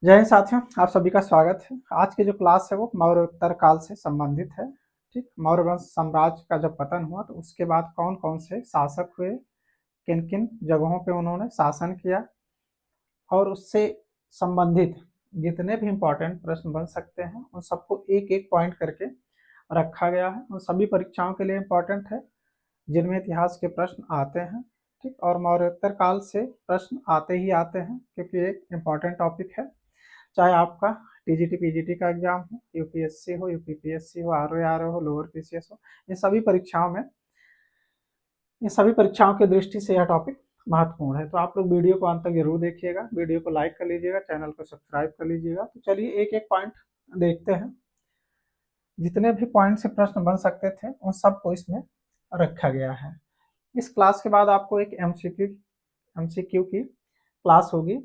जय हिंद साथियों, आप सभी का स्वागत है। आज की जो क्लास है वो मौर्योत्तर काल से संबंधित है। ठीक, मौर्य वंश साम्राज्य का जब पतन हुआ तो उसके बाद कौन कौन से शासक हुए, किन किन जगहों पे उन्होंने शासन किया और उससे संबंधित जितने भी इम्पोर्टेंट प्रश्न बन सकते हैं उन सबको एक एक पॉइंट करके रखा गया है। उन सभी परीक्षाओं के लिए इम्पोर्टेंट है जिनमें इतिहास के प्रश्न आते हैं। ठीक, और मौर्योत्तर काल से प्रश्न आते ही आते हैं क्योंकि एक इम्पॉर्टेंट टॉपिक है। चाहे आपका टीजीटी पीजीटी का एग्जाम हो, यूपीएससी हो, यूपीपीएससी हो, आरओ हो, लोअर पीसीएस हो, इन सभी परीक्षाओं की दृष्टि से यह टॉपिक महत्वपूर्ण है। तो आप लोग वीडियो को अंत तक जरूर देखिएगा, वीडियो को लाइक कर लीजिएगा, चैनल को सब्सक्राइब कर लीजिएगा। तो चलिए एक एक पॉइंट देखते हैं। जितने भी पॉइंट से प्रश्न बन सकते थे उन सबको इसमें रखा गया है। इस क्लास के बाद आपको एक एमसीक्यू की क्लास होगी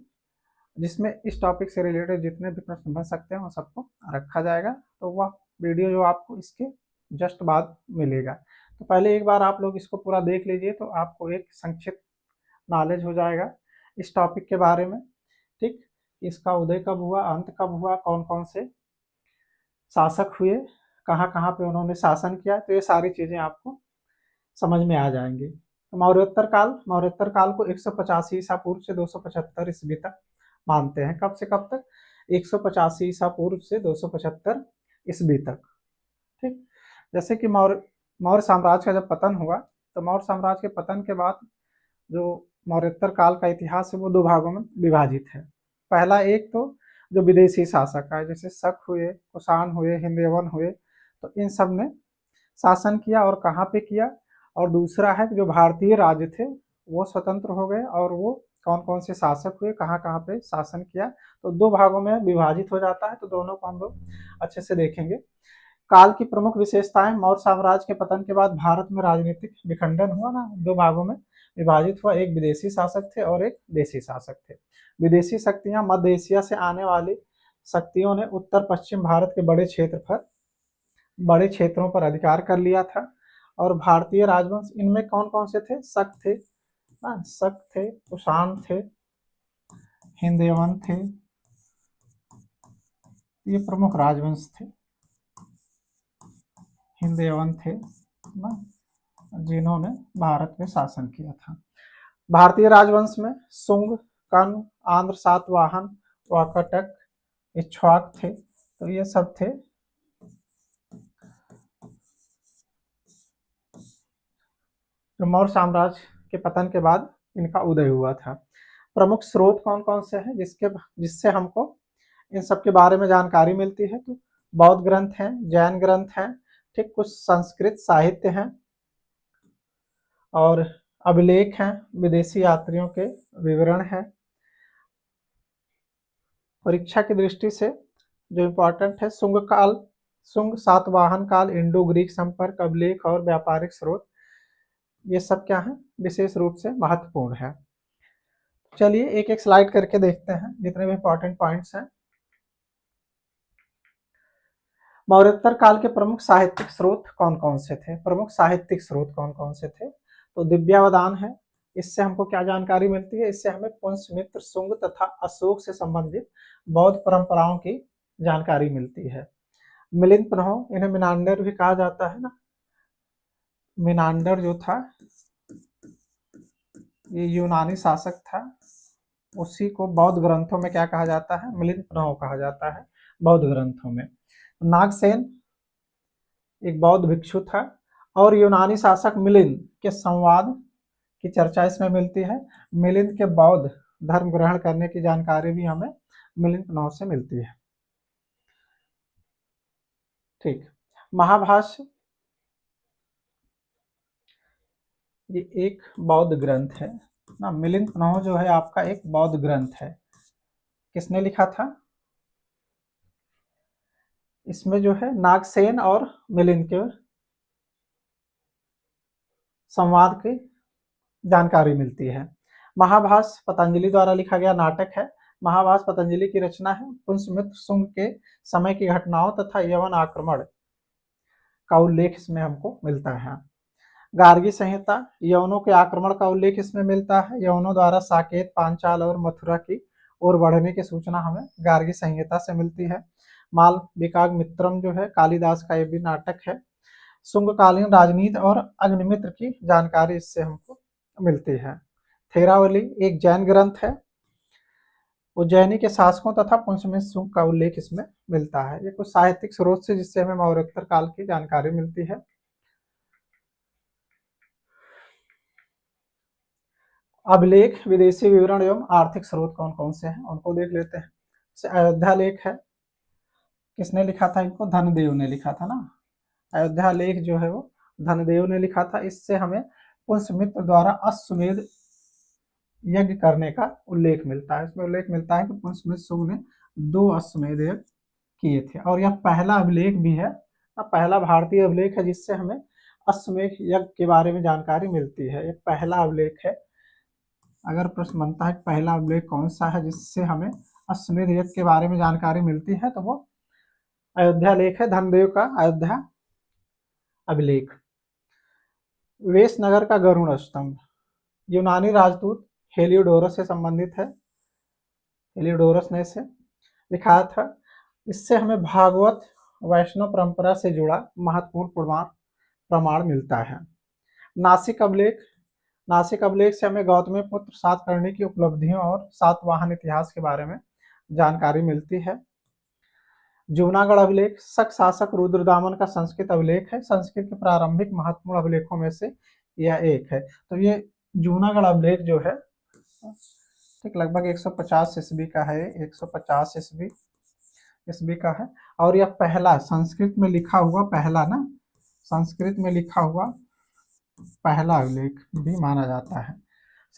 जिसमें इस टॉपिक से रिलेटेड जितने भी प्रश्न बन सकते हैं वो सबको रखा जाएगा। तो वह वीडियो जो आपको इसके जस्ट बाद मिलेगा। तो पहले एक बार आप लोग इसको पूरा देख लीजिए तो आपको एक संक्षिप्त नॉलेज हो जाएगा इस टॉपिक के बारे में। ठीक, इसका उदय कब हुआ, अंत कब हुआ, कौन कौन से शासक हुए, कहाँ कहाँ पे उन्होंने शासन किया, तो ये सारी चीज़ें आपको समझ में आ जाएंगी। तो मौर्योत्तर काल को 185 ईसा पूर्व से 275 ईस्वी तक मानते हैं। कब से कब तक? 185 ईसा पूर्व से 275 ईस्वी तक। ठीक, जैसे कि मौर्य साम्राज्य का जब पतन हुआ तो मौर्य साम्राज्य के पतन के बाद जो मौर्योत्तर काल का इतिहास है वो दो भागों में विभाजित है। पहला एक तो जो विदेशी शासक आए जैसे शक हुए, कुषाण हुए, हिंदयवन हुए, तो इन सब ने शासन किया और कहाँ पे किया। और दूसरा है कि जो भारतीय राज्य थे वो स्वतंत्र हो गए और वो कौन कौन से शासक हुए, कहाँ कहाँ पे शासन किया। तो दो भागों में विभाजित हो जाता है। तो दोनों को हम लोग अच्छे से देखेंगे। काल की प्रमुख विशेषताएं, मौर्य साम्राज्य के पतन के बाद भारत में राजनीतिक विखंडन हुआ ना, दो भागों में विभाजित हुआ। एक विदेशी शासक थे और एक देशी शासक थे। विदेशी शक्तियां मध्य एशिया से आने वाली शक्तियों ने उत्तर पश्चिम भारत के बड़े क्षेत्रों पर अधिकार कर लिया था। और भारतीय राजवंश इनमें कौन कौन से थे? शक थे, कुषाण थे, हिंदयवन थे, ये प्रमुख राजवंश थे। हिंदयवन थे ना, जिन्होंने भारत में शासन किया था। भारतीय राजवंश में शुंग, कर्ण, आंध्र, सातवाहन, वाकाटक, इक्ष्वाक थे। तो ये सब थे जो मौर्य साम्राज्य के पतन के बाद इनका उदय हुआ था। प्रमुख स्रोत कौन कौन से हैं जिससे हमको इन सब के बारे में जानकारी मिलती है? तो बौद्ध ग्रंथ हैं, जैन ग्रंथ हैं, ठीक, कुछ संस्कृत साहित्य हैं और अभिलेख हैं, विदेशी यात्रियों के विवरण हैं। परीक्षा की दृष्टि से जो इम्पोर्टेंट है, शुंग सातवाहन काल, इंडो ग्रीक संपर्क, अभिलेख और व्यापारिक स्रोत, ये सब क्या है? विशेष रूप से महत्वपूर्ण है। चलिए एक एक स्लाइड करके देखते हैं जितने भी इंपॉर्टेंट पॉइंट्स हैं। मौर्योत्तर काल के प्रमुख साहित्यिक स्रोत कौन कौन से थे? प्रमुख साहित्यिक स्रोत कौन कौन से थे? तो दिव्यावदान है। इससे हमको क्या जानकारी मिलती है? इससे हमें पुंसमित्र, शुंग तथा अशोक से संबंधित बौद्ध परंपराओं की जानकारी मिलती है। मिलिंद पन्ह, इन्हें मिनांडर भी कहा जाता है ना। मिनांडर जो था ये यूनानी शासक था, उसी को बौद्ध ग्रंथों में क्या कहा जाता है? मिलिंद पन्ह कहा जाता है बौद्ध ग्रंथों में। नागसेन एक बौद्ध भिक्षु था और यूनानी शासक मिलिंद के संवाद की चर्चा इसमें मिलती है। मिलिंद के बौद्ध धर्म ग्रहण करने की जानकारी भी हमें मिलिंद पन्ह से मिलती है। ठीक, महाभाष्य ये एक बौद्ध ग्रंथ है ना। मिलिंद पन्ह जो है आपका एक बौद्ध ग्रंथ है। किसने लिखा था? इसमें जो है नागसेन और मिलिंद के संवाद की जानकारी मिलती है। महाभाष्य पतंजलि द्वारा लिखा गया नाटक है। महाभाष्य पतंजलि की रचना है। पुंसमित्र शुंग के समय की घटनाओं तथा यवन आक्रमण का उल्लेख इसमें हमको मिलता है। गार्गी संहिता, यवनों के आक्रमण का उल्लेख इसमें मिलता है। यवनों द्वारा साकेत, पांचाल और मथुरा की और बढ़ने की सूचना हमें गार्गी संहिता से मिलती है। मालविका मित्रम जो है कालिदास का ये भी नाटक है। शुंगकालीन राजनीति और अग्निमित्र की जानकारी इससे हमको मिलती है। थेरावली एक जैन ग्रंथ है। उज्जैनी के शासकों तथा पुंसमेन शुंग का उल्लेख इसमें मिलता है। ये कुछ साहित्यिक स्रोत से जिससे हमें मौर्योत्तर काल की जानकारी मिलती है। अभिलेख, विदेशी विवरण एवं आर्थिक स्रोत कौन कौन से हैं उनको देख लेते हैं। अयोध्या लेख है, किसने लिखा था इनको? धनदेव ने लिखा था ना। अयोध्या लेख जो है वो धनदेव ने लिखा था। इससे हमें पुष्यमित्र द्वारा अश्वमेध यज्ञ करने का उल्लेख मिलता है। इसमें उल्लेख मिलता है कि पुष्यमित्र शुंग ने 2 अश्वमेध यज्ञ किए थे और यह पहला अभिलेख भी है, पहला भारतीय अभिलेख है जिससे हमें अश्वमेध यज्ञ के बारे में जानकारी मिलती है। यह पहला अभिलेख है। अगर प्रश्न बनता है पहला अभिलेख कौन सा है जिससे हमें अश्वमेध यज्ञ के बारे में जानकारी मिलती है, तो वो अयोध्या लेख है, धनदेव का अयोध्या अभिलेख। वेश नगर का गरुड़ स्तंभ यूनानी राजदूत हेलियोडोरस से संबंधित है। हेलियोडोरस ने इसे लिखा था। इससे हमें भागवत वैष्णव परंपरा से जुड़ा महत्वपूर्ण प्रमाण मिलता है। नासिक अभिलेख, नासिक अभिलेख से हमें गौतमीपुत्र सातकर्णी की उपलब्धियों और सातवाहन इतिहास के बारे में जानकारी मिलती है। जूनागढ़ अभिलेख शक शासक रुद्रदामन का संस्कृत अभिलेख है। संस्कृत के प्रारंभिक महत्वपूर्ण अभिलेखों में से यह एक है। तो ये जूनागढ़ अभिलेख जो है ठीक लगभग 150 ईस्वी का है। 150 ईस्वी का है और यह पहला संस्कृत में लिखा हुआ पहला ना संस्कृत में लिखा हुआ पहला अभिलेख भी माना जाता है।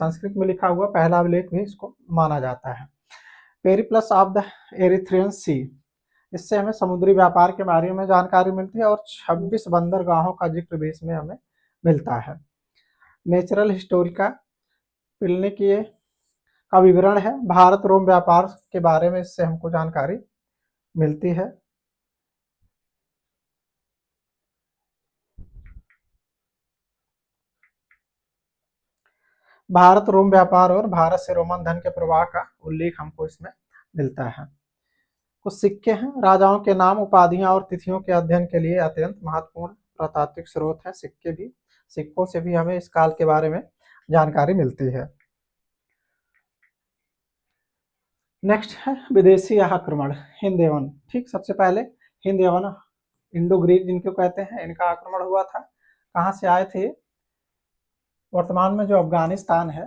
संस्कृत में लिखा हुआ पहला अभिलेख भी इसको माना जाता है। पेरिप्लस ऑफ द एरिथ्रियन सी, इससे हमें समुद्री व्यापार के बारे में जानकारी मिलती है और 26 बंदरगाहों का जिक्र भी इसमें हमें मिलता है। नेचुरल हिस्टोरिका प्लिनी का विवरण है। भारत रोम व्यापार के बारे में इससे हमको जानकारी मिलती है। भारत रोम व्यापार और भारत से रोमन धन के प्रवाह का उल्लेख हमको इसमें मिलता है। कुछ सिक्के हैं। राजाओं के नाम, उपाधियां और तिथियों के अध्ययन के लिए अत्यंत महत्वपूर्ण प्रतात्विक स्रोत है सिक्के भी। सिक्कों से भी हमें इस काल के बारे में जानकारी मिलती है। नेक्स्ट है विदेशी आक्रमण, हिंद यवन। ठीक, सबसे पहले हिंद यवन इंडो ग्रीक जिनको कहते हैं, इनका आक्रमण हुआ था। कहाँ से आए थे? वर्तमान में जो अफगानिस्तान है,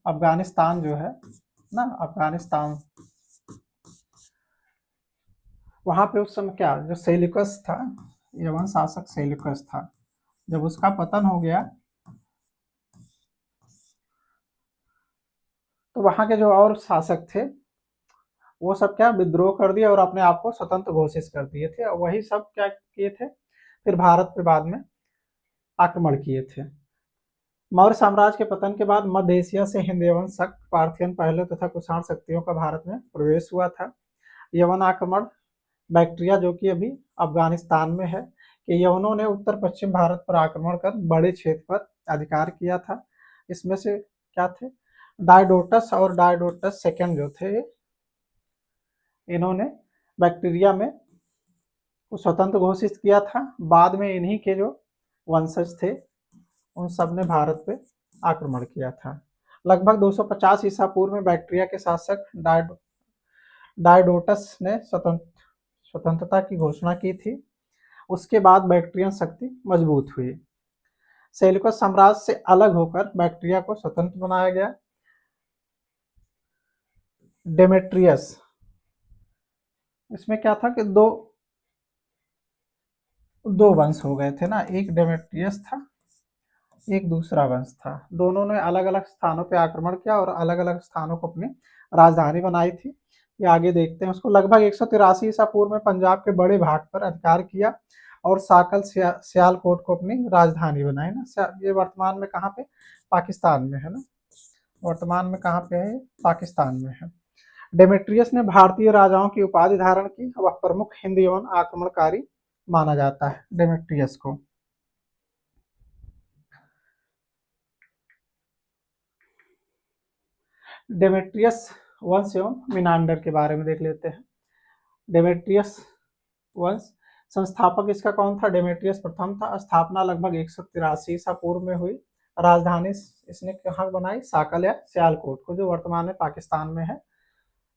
अफगानिस्तान जो है ना, अफगानिस्तान, वहां पे उस समय क्या जो सेल्यूकस था, यवन शासक सेल्यूकस था, जब उसका पतन हो गया तो वहां के जो और शासक थे वो सब क्या विद्रोह कर दिए और अपने आप को स्वतंत्र घोषित कर दिए थे। और वही सब क्या किए थे, फिर भारत पे बाद में आक्रमण किए थे। मौर्य साम्राज्य के पतन के बाद मध्य एशिया से हिंद यवन शक, पार्थियन पहले तथा कुषाण शक्तियों का भारत में प्रवेश हुआ था। यवन आक्रमण बैक्ट्रिया जो कि अभी अफगानिस्तान में है कि यवनों ने उत्तर पश्चिम भारत पर आक्रमण कर बड़े क्षेत्र पर अधिकार किया था। इसमें से क्या थे? डायोडोटस और डायोडोटस सेकंड जो थे, इन्होंने बैक्टीरिया में स्वतंत्र घोषित किया था। बाद में इन्हीं के जो वंशज थे उन सब ने भारत पे आक्रमण किया था। लगभग 250 ईसा पूर्व में बैक्टीरिया के शासक डायोडोटस ने स्वतंत्रता की घोषणा की थी। उसके बाद बैक्ट्रियन शक्ति मजबूत हुई। सेल्यूकस साम्राज्य से अलग होकर बैक्ट्रिया को स्वतंत्र बनाया गया। डेमेट्रियस, इसमें क्या था कि दो वंश हो गए थे ना, एक डेमेट्रियस था, एक दूसरा वंश था। दोनों ने अलग अलग स्थानों पे आक्रमण किया और अलग अलग स्थानों को अपनी राजधानी बनाई थी। ये आगे देखते हैं। उसको लगभग 183 ईसा पूर्व में पंजाब के बड़े भाग पर अधिकार किया और साकल सियालकोट को अपनी राजधानी बनाई ना। ये वर्तमान में कहाँ पे? पाकिस्तान में है ना। वर्तमान में कहाँ पे है? पाकिस्तान में है। डेमेट्रियस ने भारतीय राजाओं की उपाधि धारण की। वह प्रमुख हिंद यवन आक्रमणकारी माना जाता है डेमेट्रियस को। डेमेट्रियस वंश एवं मिनांडर के बारे में देख लेते हैं। डेमेट्रियस वंश, संस्थापक इसका कौन था? डेमेट्रियस प्रथम था। स्थापना लगभग 183 ईसा पूर्व में हुई। राजधानी इसने कहाँ बनाई? साकल या सियालकोट को, जो वर्तमान में पाकिस्तान में है,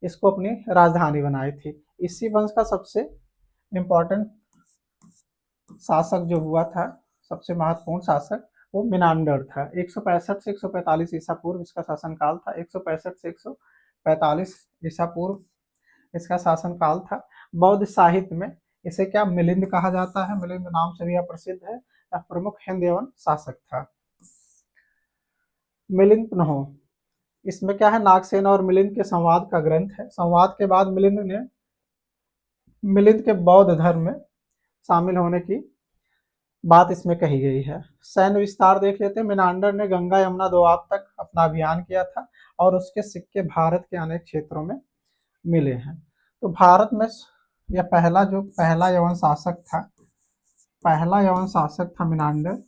इसको अपनी राजधानी बनाई थी। इसी वंश का सबसे इम्पोर्टेंट शासक जो हुआ था, सबसे महत्वपूर्ण शासक, वो मिनांडर था। 165 से 145 ईसा पूर्व इसका शासनकाल था। 165 से 145 ईसा पूर्व इसका शासनकाल था। बौद्ध साहित्य में इसे क्या मिलिंद कहा जाता है? मिलिंद नाम से भी यह प्रसिद्ध है। यह प्रमुख हिंद यवन शासक था। मिलिंद पुनः, इसमें क्या है? नागसेन और मिलिंद के संवाद का ग्रंथ है। संवाद के बाद मिलिंद के बौद्ध धर्म में शामिल होने की बात इसमें कही गई है। सैन्य विस्तार देख लेते हैं। मिनांडर ने गंगा यमुना दोआब तक अपना अभियान किया था और उसके सिक्के भारत के अनेक क्षेत्रों में मिले हैं। तो भारत में यह पहला यवन शासक था, पहला यवन शासक था मिनांडर,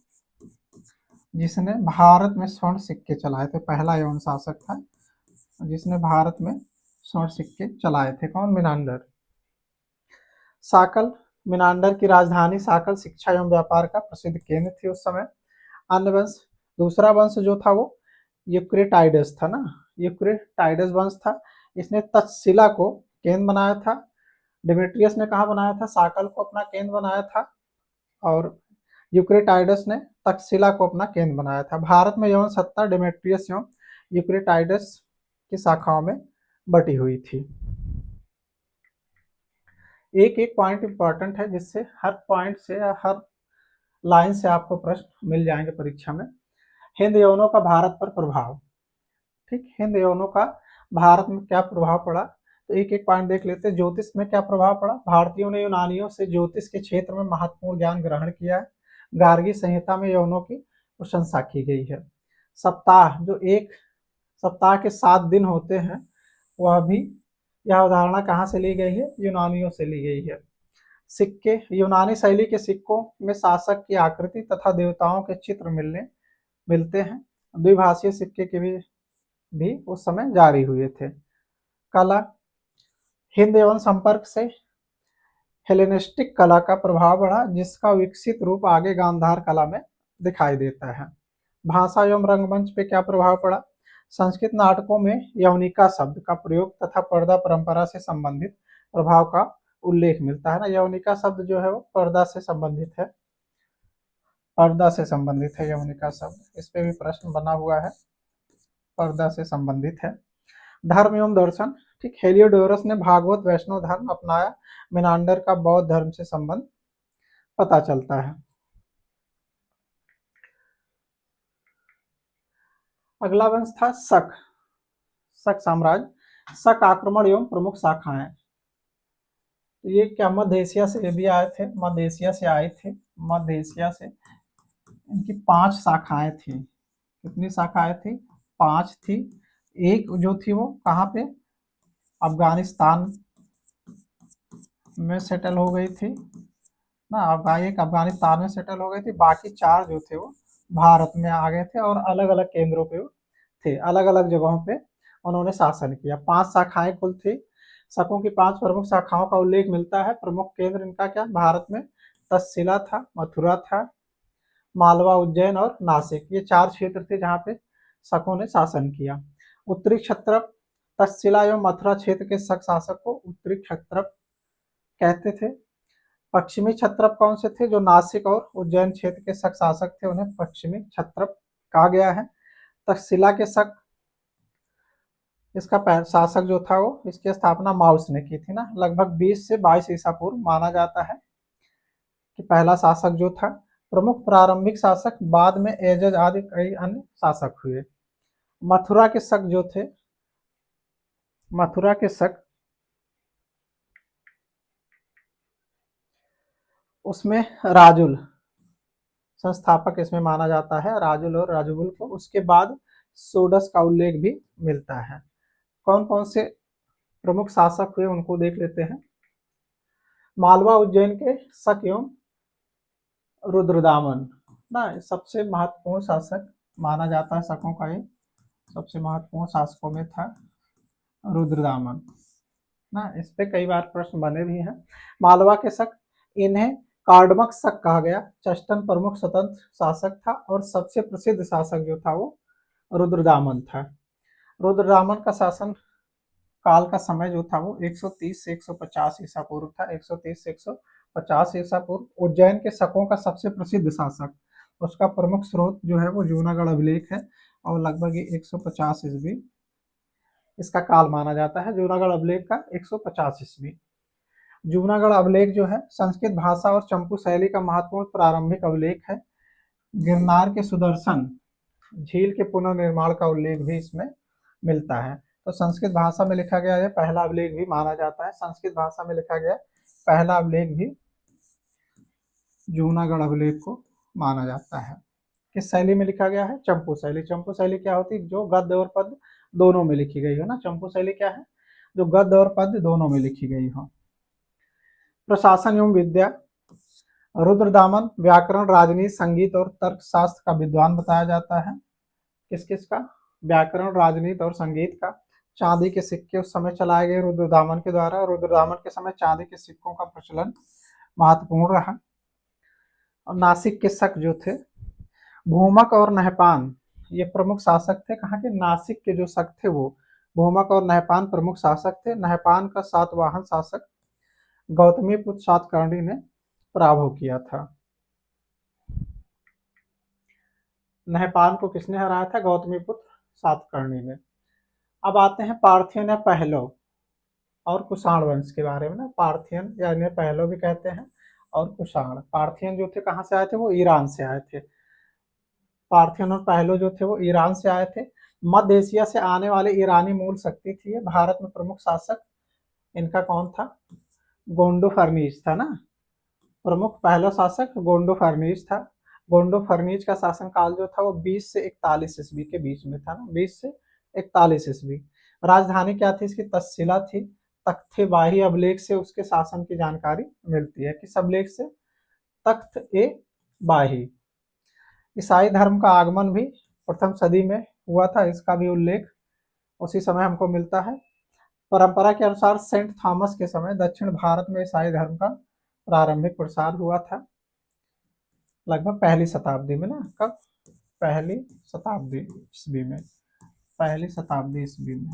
जिसने भारत में स्वर्ण सिक्के चलाए थे। पहला यवन शासक था जिसने भारत में स्वर्ण सिक्के चलाए थे। कौन? मिनांडर। साकल, मिनांडर की राजधानी साकल शिक्षा एवं व्यापार का प्रसिद्ध केंद्र थी उस समय। अन्य वंश, दूसरा वंश जो था वो यूक्रेटाइडस था ना, यूक्रेटाइडस वंश था। इसने तक्षशिला को केंद्र बनाया था। डेमेट्रियस ने कहाँ बनाया था? साकल को अपना केंद्र बनाया था, और यूक्रेटाइडस ने तक्षशिला को अपना केंद्र बनाया था। भारत में यवन सत्ता डेमेट्रियस एवं यूक्रेटाइडस की शाखाओं में बटी हुई थी। एक एक पॉइंट इंपॉर्टेंट है, जिससे हर पॉइंट से या हर लाइन से आपको प्रश्न मिल जाएंगे परीक्षा में। हिंद यवनों का भारत पर प्रभाव। ठीक, हिंद यवनों का भारत में क्या प्रभाव पड़ा, तो एक एक पॉइंट देख लेते हैं। ज्योतिष में क्या प्रभाव पड़ा? भारतीयों ने यूनानियों से ज्योतिष के क्षेत्र में महत्वपूर्ण ज्ञान ग्रहण किया है। गार्गी संहिता में यवनों की प्रशंसा की गई है। सप्ताह, जो एक सप्ताह के 7 दिन होते हैं, वह भी, यह अवधारणा कहाँ से ली गई है? यूनानियों से ली गई है। सिक्के, यूनानी शैली के सिक्कों में शासक की आकृति तथा देवताओं के चित्र मिलते हैं। द्विभाषीय सिक्के के भी उस समय जारी हुए थे। कला, हिंद एवं संपर्क से हेलेनिस्टिक कला का प्रभाव बढ़ा, जिसका विकसित रूप आगे गांधार कला में दिखाई देता है। भाषा एवं रंगमंच पे क्या प्रभाव पड़ा? संस्कृत नाटकों में यवनिका शब्द का प्रयोग तथा पर्दा परंपरा से संबंधित प्रभाव का उल्लेख मिलता है ना। यवनिका शब्द जो है वो पर्दा से संबंधित है, पर्दा से संबंधित है यवनिका शब्द। इस पे भी प्रश्न बना हुआ है, पर्दा से संबंधित है। धर्म एवं दर्शन, ठीक, हेलियोडोरस ने भागवत वैष्णव धर्म अपनाया। मिनांडर का बौद्ध धर्म से संबंध पता चलता है। अगला वंश था शक, शक साम्राज्य। शक आक्रमण एवं प्रमुख शाखाएं, ये क्या मध्य एशिया से भी आए थे? मध्य एशिया से आए थे, मध्य एशिया से। इनकी 5 शाखाएं थी। कितनी शाखाएं थी? 5 थी। एक जो थी वो कहाँ पे? अफगानिस्तान में सेटल हो गई थी ना, एक अफगानिस्तान में सेटल हो गई थी। बाकी 4 जो थे वो भारत में आ गए थे और अलग अलग केंद्रों पे थे, अलग अलग जगहों पे उन्होंने शासन किया। 5 शाखाएं कुल थी। शकों की 5 प्रमुख शाखाओं का उल्लेख मिलता है। प्रमुख केंद्र इनका क्या? भारत में तक्षशिला था, मथुरा था, मालवा, उज्जैन और नासिक। ये 4 क्षेत्र थे जहाँ पे शकों ने शासन किया। उत्तरी क्षत्रप, तक्षशिला एवं मथुरा क्षेत्र के शक शासक को उत्तरी क्षत्रप कहते थे। पश्चिमी क्षत्रप कौन से थे? जो नासिक और उज्जैन क्षेत्र के शक शासक थे, उन्हें पश्चिमी क्षत्रप कहा गया है। तक्षशिला के शक, इसका शासक जो था वो, इसकी स्थापना माउस ने की थी ना। लगभग 20 से 22 ईसा पूर्व माना जाता है कि पहला शासक जो था। प्रमुख प्रारंभिक शासक, बाद में एजज आदि कई अन्य शासक हुए। मथुरा के शक जो थे, मथुरा के शक, उसमें राजुल संस्थापक इसमें माना जाता है, राजुल और राजुबुल को। उसके बाद सोडस का उल्लेख भी मिलता है। कौन कौन से प्रमुख शासक हुए उनको देख लेते हैं। मालवा उज्जैन के शक एवं रुद्रदामन ना सबसे महत्वपूर्ण शासक माना जाता है शकों का ये सबसे महत्वपूर्ण शासकों में था रुद्रदामन ना। इस पे कई बार प्रश्न बने भी हैं। मालवा के शक, इन्हें कार्डमक शक कहा गया। चष्टन प्रमुख स्वतंत्र शासक था और सबसे प्रसिद्ध शासक जो था वो रुद्रदामन था। रुद्रदामन का शासन काल का समय जो था वो 130 से 150 ईसा पूर्व था। 130 से 150 ईसा पूर्व। उज्जैन के शकों का सबसे प्रसिद्ध शासक, उसका प्रमुख स्रोत जो है वो जूनागढ़ अभिलेख है और लगभग ये 150 ईस्वी इसका काल माना जाता है। जूनागढ़ अभिलेख का 150 ईस्वी। जूनागढ़ अभिलेख जो है संस्कृत भाषा और चंपू शैली का महत्वपूर्ण प्रारंभिक अभिलेख है। गिरनार के सुदर्शन झील के पुनर्निर्माण का उल्लेख भी इसमें मिलता है। तो संस्कृत भाषा में लिखा गया है पहला अभिलेख भी माना जाता है। संस्कृत भाषा में लिखा गया पहला अभिलेख भी जूनागढ़ अभिलेख को माना जाता है। किस शैली में लिखा गया है? चंपू शैली। चंपू शैली क्या होती है? जो गद्य और पद्य दोनों में लिखी गई हो ना। चंपू शैली क्या है? जो गद्य और पद्य दोनों में लिखी गई हो। प्रशासन एवं विद्या, रुद्रदामन व्याकरण, राजनीति, संगीत और तर्कशास्त्र का विद्वान बताया जाता है। किस किस का? व्याकरण, राजनीति और संगीत का। चांदी के सिक्के उस समय चलाए गए रुद्रदामन के द्वारा। रुद्रदामन के समय चांदी के सिक्कों का प्रचलन महत्वपूर्ण रहा। और नासिक के शक जो थे, भूमक और नहपान ये प्रमुख शासक थे। कहाँ के? नासिक के जो शक थे वो भूमक और नहपान प्रमुख शासक थे। नहपान का सातवाहन शासक गौतमीपुत्र सातकर्णी ने पराभव किया था। नहपान को किसने हराया था? गौतमीपुत्र सातकर्णी ने। अब आते हैं पार्थियन या पहलव और कुषाण वंश के बारे में ना। पार्थियन या इन्हें पहलव भी कहते हैं और कुषाण। पार्थियन जो थे कहाँ से आए थे? वो ईरान से आए थे। पार्थियन और पहलव जो थे वो ईरान से आए थे। मध्य एशिया से आने वाले ईरानी मूल शक्ति थी ये। भारत में प्रमुख शासक इनका कौन था? गोंडो फर्नीज था ना। प्रमुख पहला शासक गोंडो फर्नीज था। गोंडो फर्नीज का शासन काल जो था वो 20 से 41 ईस्वी के बीच में था ना। 20 से 41 ईस्वी। राजधानी क्या थी इसकी? तक्षशिला थी। तख्त बाही अभिलेख से उसके शासन की जानकारी मिलती है। किस अभिलेख से? तख्त ए बाही। ईसाई धर्म का आगमन भी प्रथम सदी में हुआ था, इसका भी उल्लेख उसी समय हमको मिलता है। परंपरा के अनुसार सेंट थॉमस के समय दक्षिण भारत में ईसाई धर्म का प्रारंभिक प्रसार हुआ था, लगभग पहली शताब्दी में ना। कब? पहली शताब्दी ईस्वी में। पहली शताब्दी ईस्वी में।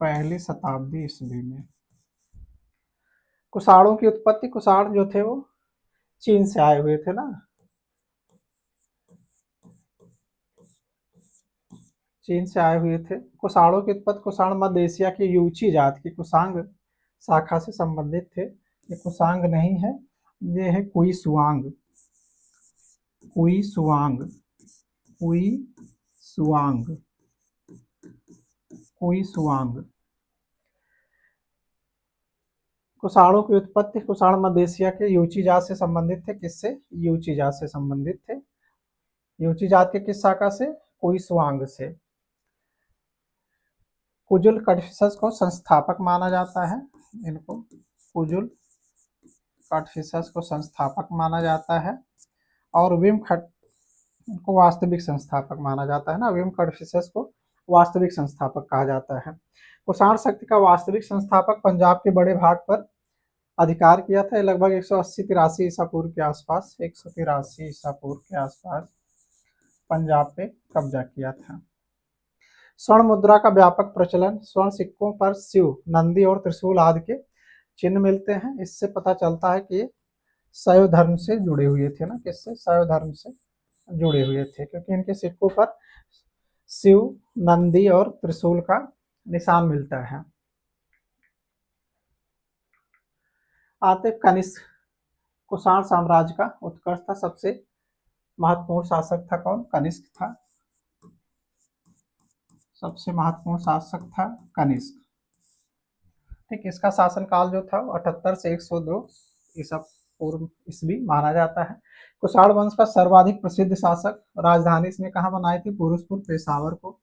पहली शताब्दी ईस्वी में। कुषाणों की उत्पत्ति, कुषाण जो थे वो चीन से आए हुए थे ना। चीन से आए हुए थे। कुषाणों की उत्पत्ति, कुषाण मध्य एशिया की यूची जात की कुषांग शाखा से संबंधित थे। ये कुषांग नहीं है, ये है कुई सुआंग। कुई सुआंग। कुई सुआंग। कुई सुआंग। कुषाणों की उत्पत्ति, कुषाण मध्य एशिया के यूची जात से संबंधित थे। किससे? यूची जात से संबंधित थे। यूची जात के किस शाखा से? कुई सुआंग से। कुजुल कटफिशस को संस्थापक माना जाता है। इनको कुजुल कटफिशस को संस्थापक माना जाता है। और विम खट को वास्तविक संस्थापक माना जाता है ना। विम कटफिशस को वास्तविक संस्थापक कहा जाता है। कुषाण शक्ति का वास्तविक संस्थापक पंजाब के बड़े भाग पर अधिकार किया था। लगभग 180-83 ईसा पूर्व के आसपास 183 ईसा पूर्व के आसपास पंजाब पे कब्जा किया था। स्वर्ण मुद्रा का व्यापक प्रचलन। स्वर्ण सिक्कों पर शिव, नंदी और त्रिशूल आदि के चिन्ह मिलते हैं। इससे पता चलता है कि ये शैव धर्म से जुड़े हुए थे ना। किससे? शैव धर्म से जुड़े हुए थे, क्योंकि इनके सिक्कों पर शिव, नंदी और त्रिशूल का निशान मिलता है। आते कनिष्क। कुषाण साम्राज्य का उत्कर्ष था। सबसे महत्वपूर्ण शासक था कौन? कनिष्क था। सबसे महत्वपूर्ण शासक था कनिष्क। ठीक, इसका शासन काल जो था 78 से 102 ईसा पूर्व ईस्वी माना जाता है। कुषाण वंश का सर्वाधिक प्रसिद्ध शासक। राजधानी इसने कहाँ बनाई थी? फिरोजपुर, पेशावर को।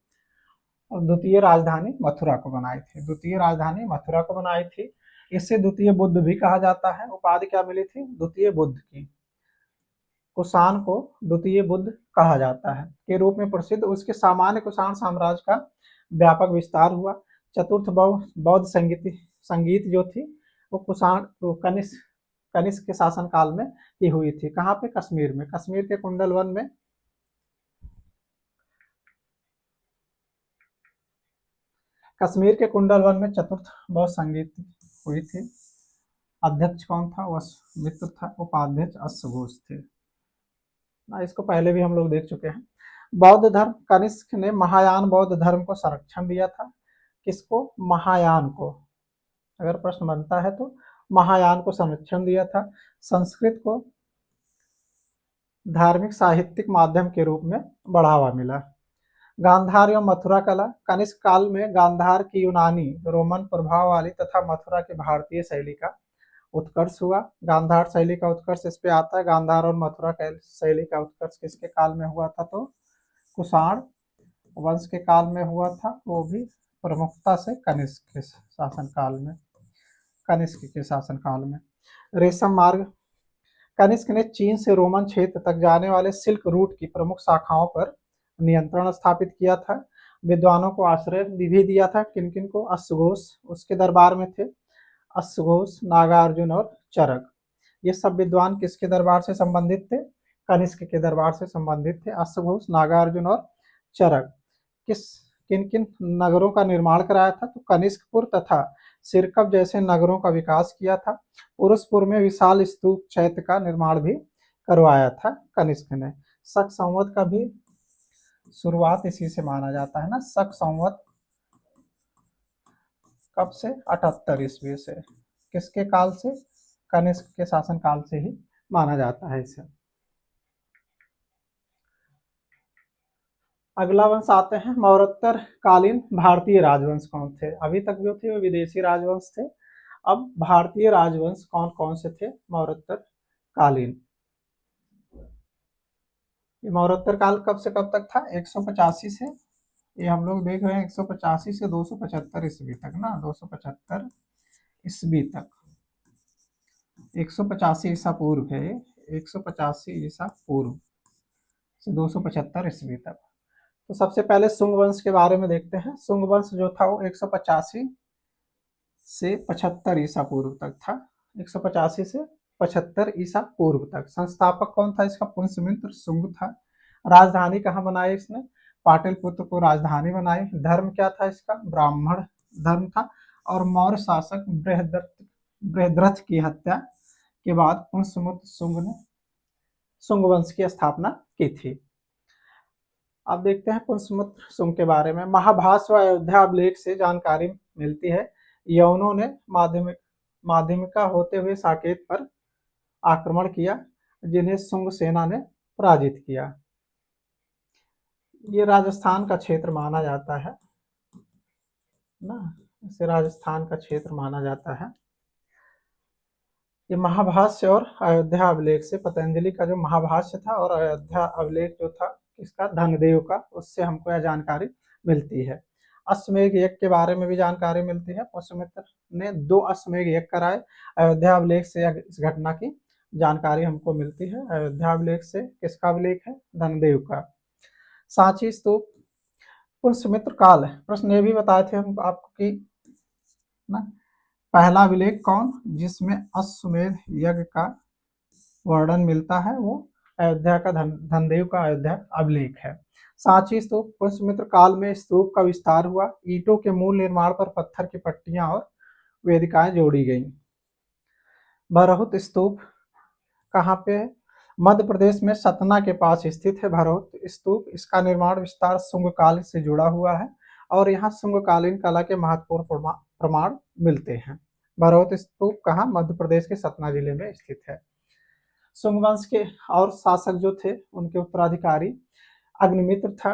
और द्वितीय राजधानी मथुरा को बनाई थी। द्वितीय राजधानी मथुरा को बनाई थी। इसे द्वितीय बुद्ध भी कहा जाता है। उपाधि क्या मिली थी? द्वितीय बुद्ध की। कुषाण को द्वितीय बुद्ध कहा जाता है के रूप में प्रसिद्ध। उसके सामान्य कुषाण साम्राज्य का व्यापक विस्तार हुआ। चतुर्थ बौद्ध संगीत जो थी वो कुषाण कनिष्क कनिष्क के शासन काल में ही हुई थी। कहाँ पे? कश्मीर में, कश्मीर के कुंडल वन में। कश्मीर के कुंडल वन में चतुर्थ बौद्ध संगीत हुई थी। अध्यक्ष कौन था? वसुमित्र था। उपाध्यक्ष अश्वघोष थे ना। इसको पहले भी हम लोग देख चुके हैं। बौद्ध धर्म, कनिष्क ने महायान बौद्ध धर्म को संरक्षण दिया था। किसको? महायान को। अगर प्रश्न बनता है तो महायान को संरक्षण दिया था। संस्कृत को धार्मिक साहित्यिक माध्यम के रूप में बढ़ावा मिला। गांधार एवं मथुरा कला, कनिष्क काल में गांधार की यूनानी रोमन प्रभाव वाली तथा मथुरा की भारतीय शैली का उत्कर्ष हुआ। गांधार शैली का उत्कर्ष इस पे आता है। गांधार और मथुरा शैली का उत्कर्ष किसके काल में हुआ था? तो कुषाण वंश के काल में हुआ था, वो भी प्रमुखता से कनिष्क के शासनकाल में। कनिष्क के शासनकाल में रेशम मार्ग, कनिष्क ने चीन से रोमन क्षेत्र तक जाने वाले सिल्क रूट की प्रमुख शाखाओं पर नियंत्रण स्थापित किया था। विद्वानों को आश्रय भी दिया था। किन किन को? अश्वघोष उसके दरबार में थे। अश्वघोष, नागार्जुन और चरक, ये सब विद्वान किसके दरबार से संबंधित थे? कनिष्क के दरबार से संबंधित थे। अश्वघोष, नागार्जुन और चरक किन किन नगरों का निर्माण कराया था? तो कनिष्कपुर तथा सिरकप जैसे नगरों का विकास किया था। पुरुषपुर में विशाल स्तूप चैत्य का निर्माण भी करवाया था कनिष्क ने। शक संवत का भी शुरुआत इसी से माना जाता है ना। शक संवत कब से? 78 ईस्वी से। किसके काल से? कनिष्क के शासन काल से ही माना जाता है इसे। अगला वंश आते हैं मौर्योत्तर कालीन भारतीय राजवंश कौन थे? अभी तक जो थे वो विदेशी राजवंश थे। अब भारतीय राजवंश कौन कौन से थे मौर्योत्तर कालीन? ये मौर्योत्तर काल कब से कब तक था? 185 से, ये हम लोग देख रहे हैं 185 से 275 ईस्वी तक ना। 275 ईस्वी तक, 185 ईसा पूर्व है। 185 ईसा पूर्व से 275 ईस्वी तक। तो सबसे पहले सुंग वंश के बारे में देखते हैं। सुंग वंश जो था वो 185 से 75 ईसा पूर्व तक था। 185 से 75 ईसा पूर्व तक। संस्थापक कौन था इसका? पुष्यमित्र शुंग था। राजधानी कहाँ बनाई इसने? पाटलिपुत्र को राजधानी बनाई। धर्म क्या था इसका? ब्राह्मण धर्म था। और मौर्य शासक बृहद्रथ की हत्या के बाद पुष्यमित्र शुंग ने शुंग वंश की स्थापना की थी। अब देखते हैं पुष्यमित्र शुंग के बारे में। महाभाष्य व अयोध्या अभिलेख से जानकारी मिलती है यवनों ने माध्यमिका होते हुए साकेत पर आक्रमण किया, जिन्हें शुंग सेना ने पराजित किया। ये राजस्थान का क्षेत्र माना जाता है ना, इसे राजस्थान का क्षेत्र माना जाता है। ये महाभाष्य और अयोध्या अभिलेख से, पतंजलि का जो महाभाष्य था और अयोध्या अभिलेख जो था इसका, धनदेव का, उससे हमको यह जानकारी मिलती है। अश्वमेध यज्ञ के बारे में भी जानकारी मिलती है। पुष्यमित्र ने 2 अश्वमेध यज्ञ कराए। अयोध्या अभिलेख से इस घटना की जानकारी हमको मिलती है। अयोध्या अभिलेख से किसका अभिलेख है? धनदेव का। सांची स्तूप पुष्यमित्र काल है। प्रश्न ये भी बताए थे हम आपको कि ना, पहला अभिलेख कौन जिसमें अश्वमेध यज्ञ का वर्णन मिलता है? वो अयोध्या का धनदेव का अयोध्या अभिलेख है। सांची स्तूप पुष्यमित्र काल में स्तूप का विस्तार हुआ। ईंटों के मूल निर्माण पर पत्थर की पट्टियां और वेदिकाएं जोड़ी गई। भरहुत स्तूप कहाँ पे है? मध्य प्रदेश में सतना के पास स्थित है भरहुत स्तूप। इसका निर्माण विस्तार शुंग काल से जुड़ा हुआ है और यहाँ शुंगकालीन कला के महत्वपूर्ण प्रमाण मिलते हैं। भरहुत स्तूप कहाँ? मध्य प्रदेश के सतना जिले में स्थित है। शुंग वंश के और शासक जो थे उनके उत्तराधिकारी अग्निमित्र था।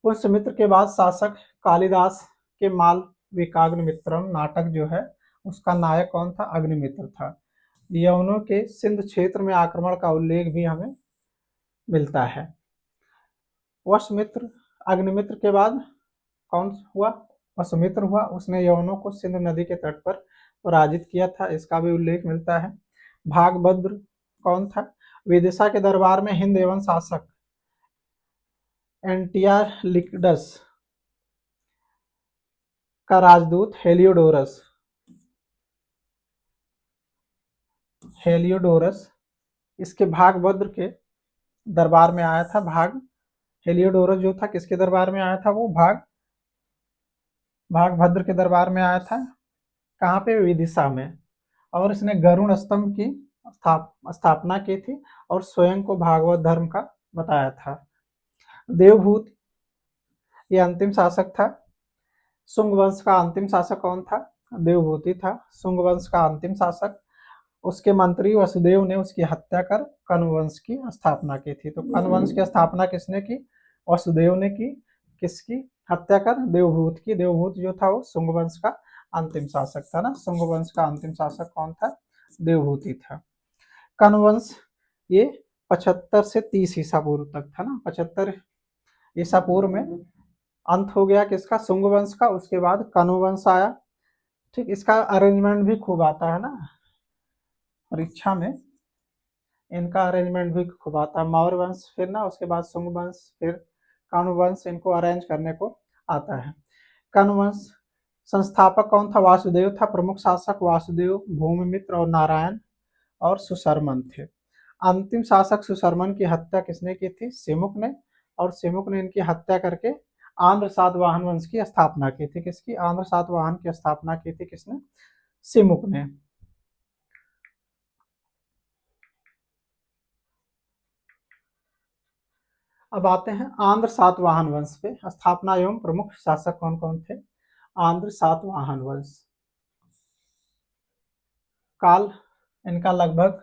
पुष्यमित्र के बाद शासक कालिदास के मालविकाग्निमित्रम नाटक जो है उसका नायक कौन था? अग्निमित्र था। यवनों के सिंध क्षेत्र में आक्रमण का उल्लेख भी हमें मिलता है। वसुमित्र अग्निमित्र के बाद कौन हुआ? वसुमित्र हुआ। उसने यवनों को सिंध नदी के तट पर पराजित किया था, इसका भी उल्लेख मिलता है। भागभद्र कौन था? विदिशा के दरबार में हिंद एवं शासक एंटियालिकडस का राजदूत हेलियोडोरस इसके भागभद्र के दरबार में आया था। हेलियोडोरस जो था किसके दरबार में आया था? वो भागभद्र के दरबार में आया था। कहाँ पे? विदिशा में। और इसने गरुड़ स्तंभ की स्थापना की थी और स्वयं को भागवत धर्म का बताया था। देवभूत ये अंतिम शासक था। शुंग वंश का अंतिम शासक कौन था? देवभूति था शुंग वंश का अंतिम शासक। उसके मंत्री वसुदेव ने उसकी हत्या कर कण्व वंश की स्थापना की थी। तो कण्व वंश की स्थापना किसने की? वसुदेव ने की। किसकी हत्या कर? देवभूत की। देवभूत जो था वो शुंग वंश का अंतिम शासक था ना। शुंग वंश का अंतिम शासक कौन था? देवभूति था। कण्व वंश ये 75 से 30 ईसा पूर्व तक था ना। 75 ईसा पूर्व में अंत हो गया किसका? शुंग वंश का। उसके बाद कण्व वंश आया। ठीक, इसका अरेंजमेंट भी खूब आता है ना परीक्षा में, इनका अरेंजमेंट भी खूब आता है। मौर्य वंश, फिर ना उसके बाद शुंग वंश, फिर कण्व वंश, इनको अरेंज करने को आता है। कण्व वंश संस्थापक कौन था? वासुदेव था। प्रमुख शासक वासुदेव, भूमिमित्र और नारायण और सुशर्मन थे। अंतिम शासक सुशर्मन की हत्या किसने की थी? सिमुक ने। और सिमुक ने इनकी हत्या करके आंध्र सातवाहन वंश की स्थापना की थी। किसकी? आंध्र सातवाहन की स्थापना की थी किसने? सिमुक ने। अब आते हैं आंध्र सातवाहन वंश पे। स्थापना एवं प्रमुख शासक कौन कौन थे? आंध्र सातवाहन वंश काल इनका लगभग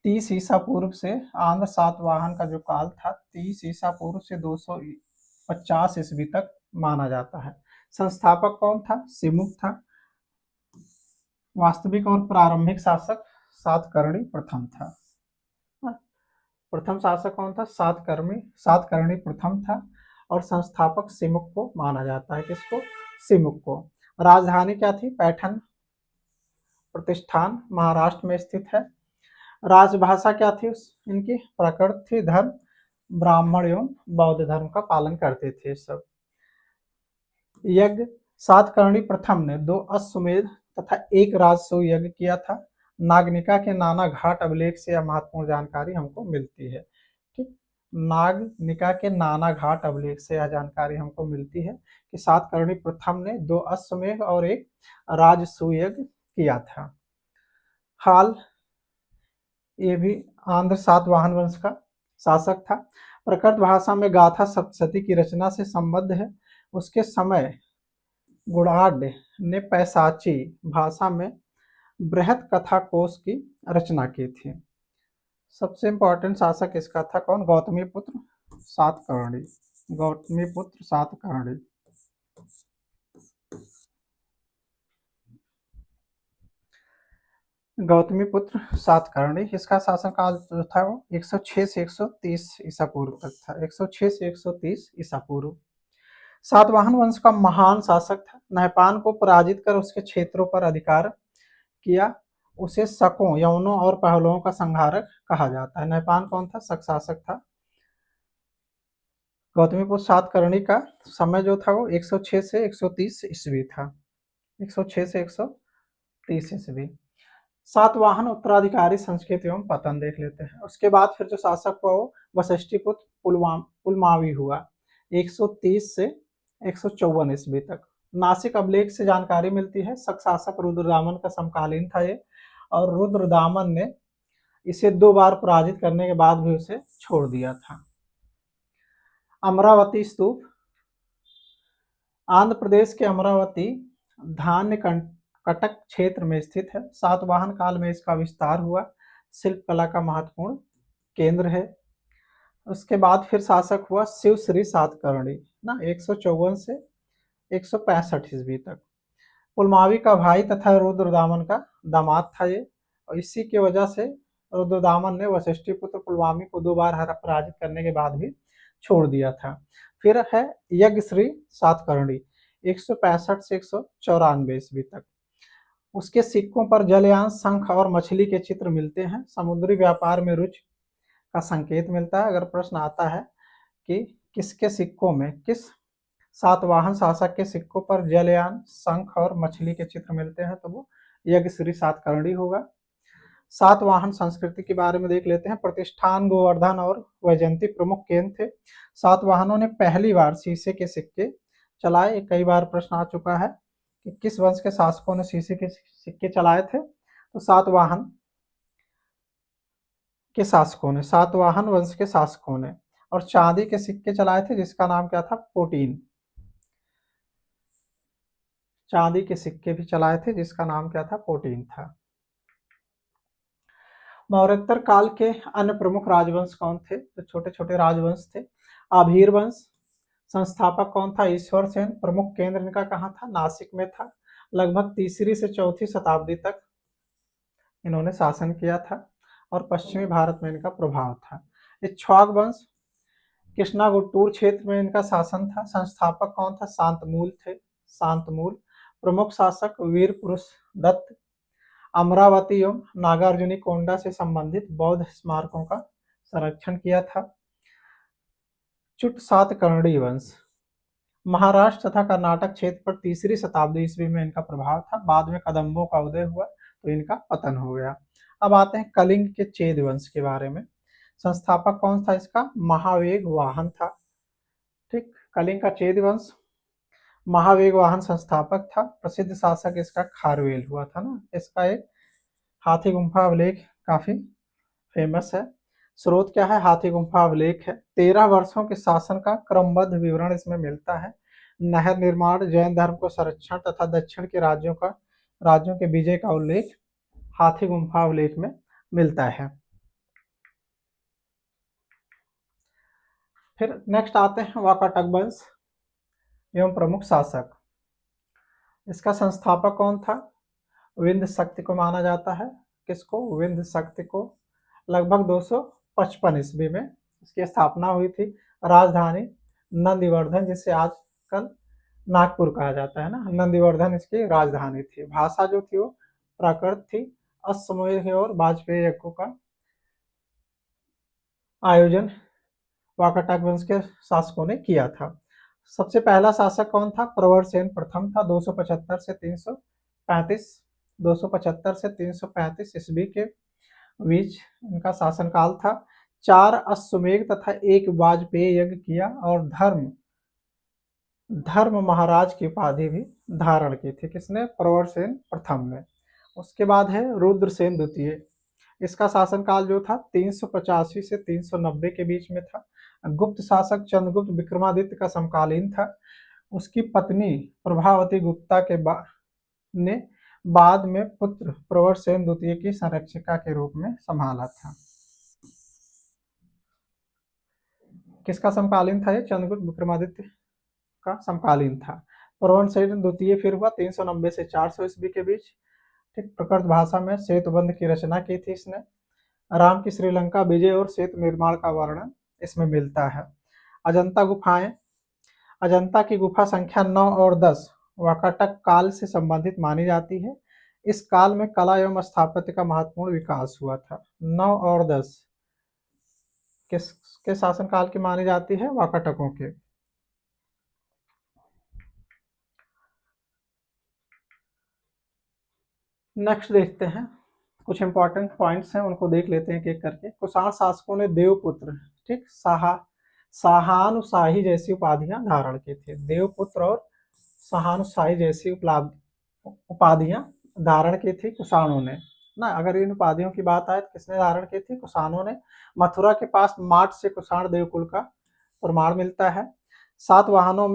30 ईसा पूर्व से, आंध्र सातवाहन का जो काल था 30 ईसा पूर्व से 250 ईस्वी तक माना जाता है। संस्थापक कौन था? सिमुक था। वास्तविक और प्रारंभिक शासक सातकर्णी प्रथम था। प्रथम शासक कौन था? सातकर्णी प्रथम था। और संस्थापक सिमुक को माना जाता है। किसको? सिमुक को। राजधानी क्या थी? पैठन प्रतिष्ठान महाराष्ट्र में स्थित है। राजभाषा क्या थी इनकी? प्राकृत थी। धर्म ब्राह्मण एवं बौद्ध धर्म का पालन करते थे सब। यज्ञ सातकर्णी प्रथम ने 2 अश्वमेध तथा 1 राजसूय यज्ञ किया था। नागनिका के नाना घाट अभिलेख से यह महत्वपूर्ण जानकारी हमको मिलती है। ठीक, नागनिका के नाना घाट अभिलेख से यह जानकारी हमको मिलती है कि सातकर्णी प्रथम ने 2 अश्वमेध और 1 राजसूय यज्ञ किया था। हाल ये भी आंध्र सातवाहन वंश का शासक था। प्रकृत भाषा में गाथा सप्तशती की रचना से संबद्ध है। उसके समय गुणाढ़ ने पैशाची भाषा में बृहत कथा कोश की रचना की थी। सबसे इंपॉर्टेंट शासक इसका था कौन? गौतमीपुत्र सातकर्णी। गौतमीपुत्र सातकर्णी। गौतमीपुत्र सातकर्णी, इसका शासनकाल जो था वो 106 से 130 ईसा पूर्व तक था। 106 से 130 ईसा पूर्व। सातवाहन वंश का महान शासक था। नहपान को पराजित कर उसके क्षेत्रों पर अधिकार किया। उसे शकों, यवनों और पहलुओं का संहारक कहा जाता है। नहपान कौन था? शक शासक था। गौतमीपुत्र सातकर्णी का समय जो था वो 106 से 130 ईस्वी था। 106 से 130 ईस्वी। सातवाहन उत्तराधिकारी संस्कृति एवं पतन देख लेते हैं। उसके बाद फिर जो शासक हुआ वो वशिष्ठिपुत्र पुलमावी हुआ 130 से 154 ईस्वी तक। नासिक अभिलेख से जानकारी मिलती है। शक शासक रुद्रदामन का समकालीन था ये, और रुद्रदामन ने इसे 2 बार पराजित करने के बाद भी उसे छोड़ दिया था। अमरावती स्तूप आंध्र प्रदेश के अमरावती धान्य कटक क्षेत्र में स्थित है। सातवाहन काल में इसका विस्तार हुआ। शिल्प कला का महत्वपूर्ण केंद्र है। उसके बाद फिर शासक हुआ शिव श्री सातकर्णी ना 154 से 165 ईस्वी तक। पुलमावी का भाई तथा रुद्रदामन का दामाद था ये, और इसी की वजह से रुद्रदामन ने वशिष्ठिपुत्र पुलमावी को 2 बार पराजित करने के बाद भी छोड़ दिया था। फिर है यज्ञ श्री सातकर्णी 165 से 194 ईस्वी तक। उसके सिक्कों पर जलयान, शंख और मछली के चित्र मिलते हैं। समुद्री व्यापार में रुचि का संकेत मिलता है। अगर प्रश्न आता है कि किसके सिक्कों में, किस सातवाहन शासक के सिक्कों पर जलयान, शंख और मछली के चित्र मिलते हैं, तो वो यज्ञश्री सातकर्णी होगा। सातवाहन संस्कृति के बारे में देख लेते हैं। प्रतिष्ठान, गोवर्धन और वैजयंती प्रमुख केंद्र थे। सातवाहनों ने पहली बार शीशे के सिक्के चलाए। कई बार प्रश्न आ चुका है कि किस वंश के शासकों ने शीशे के सिक्के चलाए थे, तो सातवाहन के शासकों ने, सातवाहन वंश के शासकों ने। और चांदी के सिक्के चलाए थे जिसका नाम क्या था, पोटीन। चांदी के सिक्के भी चलाए थे जिसका नाम क्या था, पोटीन था। मौर्योत्तर काल के अन्य प्रमुख राजवंश कौन थे, तो छोटे छोटे राजवंश थे। आभीर वंश, संस्थापक कौन था, ईश्वर सेन। प्रमुख केंद्र इनका कहाँ था, नासिक में था। लगभग तीसरी से चौथी शताब्दी तक इन्होंने शासन किया था और पश्चिमी भारत में इनका प्रभाव था। इक्ष्वाक वंश, कृष्णा गुट्टूर क्षेत्र में इनका शासन था। संस्थापक कौन था, शांतमूल थे, शांतमूल। प्रमुख शासक वीर पुरुष दत्त। अमरावती एवं नागार्जुनी कोंडा से संबंधित बौद्ध स्मारकों का संरक्षण किया था। चुट सातकर्णी वंश, महाराष्ट्र तथा कर्नाटक क्षेत्र पर तीसरी शताब्दी ईस्वी में इनका प्रभाव था। बाद में कदम्बों का उदय हुआ तो इनका पतन हो गया। अब आते हैं कलिंग के चेद वंश के बारे में। संस्थापक कौन था इसका, महावेग वाहन था। ठीक, कलिंग का चेद वंश महावेग वाहन संस्थापक था। प्रसिद्ध शासक इसका खारवेल हुआ था ना। इसका एक हाथी गुम्फा अभिलेख काफी फेमस है। स्रोत क्या है, हाथी गुम्फा अभिलेख है। 13 वर्षों के शासन का क्रमबद्ध विवरण इसमें मिलता है। नहर निर्माण, जैन धर्म को संरक्षण तथा दक्षिण के राज्यों के विजय का उल्लेख हाथी गुम्फा अभिलेख में मिलता है। फिर नेक्स्ट आते हैं वाकाटक वंश एवं प्रमुख शासक। इसका संस्थापक कौन था, विंध्य शक्ति को माना जाता है। किसको, विंध्य शक्ति को। लगभग 255 ईस्वी में इसकी स्थापना हुई थी। राजधानी नंदीवर्धन, जिसे आजकल नागपुर कहा जाता है ना, नंदीवर्धन इसकी राजधानी थी। भाषा जो थी वो प्राकृत थी। अश्वमेध और वाजपेयी यज्ञों का आयोजन वाकाटक वंश के शासकों ने किया था। सबसे पहला शासक कौन था, प्रवरसेन प्रथम था। 275 से 335 ईस्वी के बीच इनका शासनकाल था। 4 अश्वमेध तथा 1 वाजपेयी यज्ञ किया और धर्म महाराज की उपाधि भी धारण की थी। किसने, प्रवरसेन प्रथम ने। उसके बाद है रुद्रसेन द्वितीय। इसका शासनकाल जो था 385 से 390 के बीच में था। गुप्त शासक चंद्रगुप्त विक्रमादित्य का समकालीन था। उसकी पत्नी प्रभावती गुप्ता ने बाद में पुत्र प्रवरसेन द्वितीय की संरक्षिका के रूप में संभाला था। किसका समकालीन था ये, चंद्रगुप्त विक्रमादित्य का समकालीन था। प्रवरसेन द्वितीय फिर हुआ 390 से 400 ईस्वी के बीच। ठीक, प्रकृत भाषा में सेतुबंध की रचना की थी इसने। राम की श्रीलंका विजय और सेतु निर्माण का वर्णन इसमें मिलता है। अजंता गुफाएं, अजंता की गुफा संख्या 9 और 10 वाकाटक काल से संबंधित मानी जाती है। इस काल में कला एवं स्थापत्य का महत्वपूर्ण विकास हुआ था। 9 और 10 किसके शासनकाल की मानी जाती है, वाकाटकों के। नेक्स्ट देखते हैं, कुछ इंपॉर्टेंट पॉइंट्स हैं उनको देख लेते हैं एक एक करके। कुषाण शासकों ने देवपुत्र, ठीक, सहानुशाही जैसी उपाधियां धारण की थी। देवपुत्र और सहानुशाही जैसी उपाधियां धारण की थी कुषाणों ने ना। अगर इन उपाधियों की बात आए तो किसने धारण की थी, कुषाणों ने। मथुरा के पास माट से कुषाण देवकुल का प्रमाण मिलता है। सातवाहनों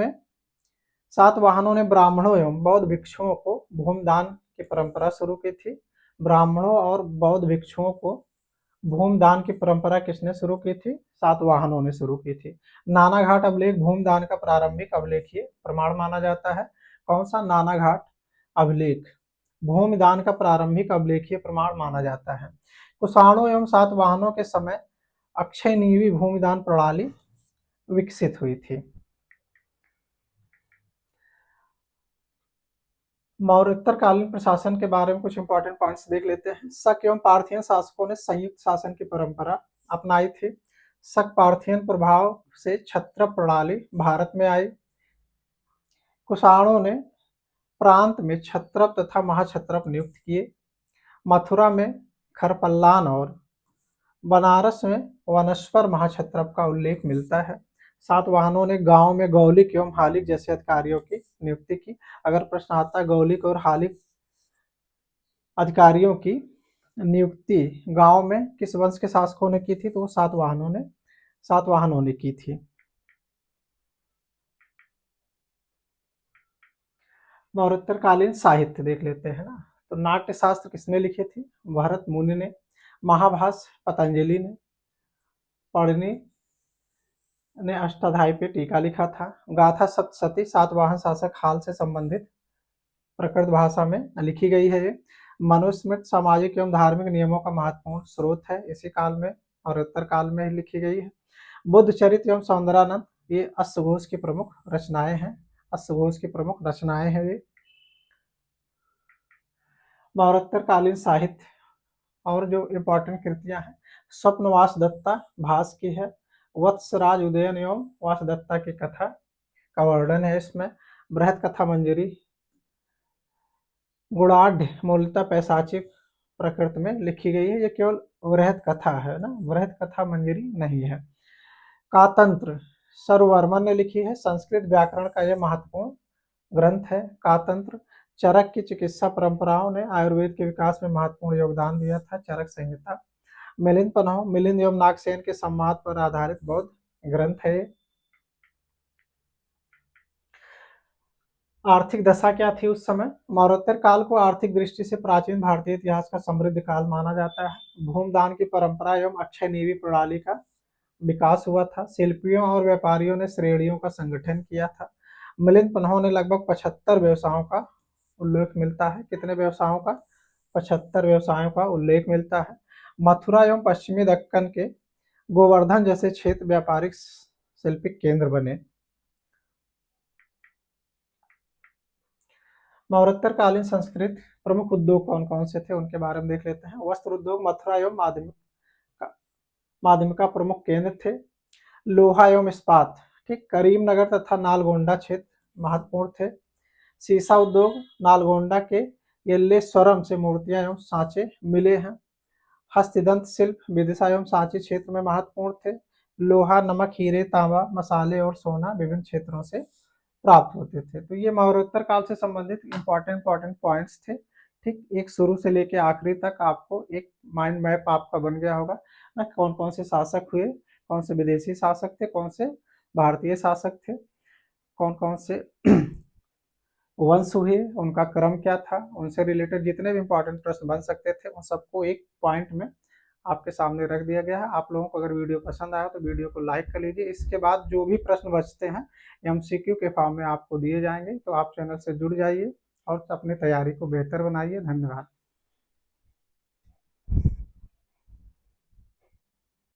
ने ब्राह्मणों एवं बौद्ध भिक्षुओं को भूमिदान की परंपरा शुरू की थी। ब्राह्मणों और बौद्ध भिक्षुओं को भूमिदान की परंपरा किसने शुरू की थी, सातवाहनों ने शुरू की थी। नानाघाट अभिलेख भूमिदान का प्रारंभिक अभिलेखीय प्रमाण माना जाता है। कौन सा, नानाघाट अभिलेख भूमिदान का प्रारंभिक अभिलेखीय प्रमाण माना जाता है। कुषाणों एवं सातवाहनों के समय अक्षयनीवी भूमिदान प्रणाली विकसित हुई थी। मौर्योत्तरकालीन प्रशासन के बारे में कुछ इंपॉर्टेंट पॉइंट्स देख लेते हैं। शक एवं पार्थियन शासकों ने संयुक्त शासन की परंपरा अपनाई थी। शक पार्थियन प्रभाव से क्षत्रप प्रणाली भारत में आई। कुषाणों ने प्रांत में क्षत्रप तथा महाक्षत्रप नियुक्त किए। मथुरा में खरपल्लान और बनारस में वनस्पर महाक्षत्रप का उल्लेख मिलता है। सातवाहनों ने गांव में गौलिक एवं हालिक जैसे अधिकारियों की नियुक्ति की। अगर प्रश्न आता है गौलिक और हालिक अधिकारियों की नियुक्ति गांव में किस वंश के शासकों ने की थी, तो वो सातवाहनों ने की थी। मौर्योत्तरकालीन साहित्य देख लेते हैं ना, तो नाट्य शास्त्र किसने लिखे थे? भरत मुनि ने। महाभाष्य पतंजलि ने। पढ़नी ने अष्टाध्यायी पे टीका लिखा था। गाथा सप्तशती सातवाहन शासक हाल से संबंधित प्रकृत भाषा में लिखी गई है। ये मनुस्मृति सामाजिक एवं धार्मिक नियमों का महत्वपूर्ण स्रोत है। इसी काल में और उत्तर काल में लिखी गई है। बुद्ध चरित्र एवं सौंदर्यानंद ये अश्वघोष की प्रमुख रचनाएं हैं। अश्वघोष की प्रमुख रचनाएं हैं ये। मौर्योत्तरकालीन साहित्य और जो इम्पोर्टेंट कृतियां हैं, स्वप्नवास दत्ता भास की है। वत्सराज उदयन एवं वासदत्ता की कथा का वर्णन है इसमें। बृहत कथा मंजरी गुणाढ़ मूलतः पैशाचिक प्रकृति में लिखी गई है। ये केवल बृहत कथा है ना, बृहत कथा मंजरी नहीं है। कातंत्र सर्ववर्मन ने लिखी है। संस्कृत व्याकरण का यह महत्वपूर्ण ग्रंथ है। कातंत्र चरक की चिकित्सा परंपराओं ने आयुर्वेद के विकास में महत्वपूर्ण योगदान दिया था। चरक संहिता। मिलिंद पन्हो मिलिंद एवं नागसेन के संवाद पर आधारित बौद्ध ग्रंथ है। आर्थिक दशा क्या थी उस समय? मौर्योत्तर काल को आर्थिक दृष्टि से प्राचीन भारतीय इतिहास का समृद्ध काल माना जाता है। भूमदान की परंपरा एवं अक्षय नीति प्रणाली का विकास हुआ था। शिल्पियों और व्यापारियों ने श्रेणियों का संगठन किया था। मिलिंद पन्हो ने लगभग 75 व्यवसायों का उल्लेख मिलता है। कितने व्यवसायों का? 75 व्यवसायों का उल्लेख मिलता है। मथुरा एवं पश्चिमी दक्कन के गोवर्धन जैसे क्षेत्र व्यापारिक शिल्पिक केंद्र बने। मौर्योत्तरकालीन संस्कृत प्रमुख उद्योग कौन कौन से थे उनके बारे में देख लेते हैं। वस्त्र उद्योग मथुरा एवं माध्यमिका प्रमुख केंद्र थे। लोहा एवं इस्पात ठीक करीमनगर तथा नालगोंडा क्षेत्र महत्वपूर्ण थे। सीसा उद्योग नालगोंडा के येल्लेश्वरम से मूर्तियां एवं सांचे मिले हैं। हस्तदंत शिल्प विदिशा एवं सांची क्षेत्र में महत्वपूर्ण थे। लोहा नमक हीरे तांबा मसाले और सोना विभिन्न क्षेत्रों से प्राप्त होते थे। तो ये मौर्योत्तर काल से संबंधित इंपॉर्टेंट पॉइंट्स थे। ठीक, एक शुरू से लेके आखिरी तक आपको एक माइंड मैप आपका बन गया होगा ना, कौन कौन से शासक हुए, कौन से विदेशी शासक थे, कौन से भारतीय शासक थे, कौन कौन से वंश हुए, उनका क्रम क्या था, उनसे रिलेटेड जितने भी इंपॉर्टेंट प्रश्न बन सकते थे उन सबको एक पॉइंट में आपके सामने रख दिया गया है। आप लोगों को अगर वीडियो पसंद आया तो वीडियो को लाइक कर लीजिए। इसके बाद जो भी प्रश्न बचते हैं एमसीक्यू के फॉर्म में आपको दिए जाएंगे, तो आप चैनल से जुड़ जाइए और अपनी तैयारी को बेहतर बनाइए। धन्यवाद।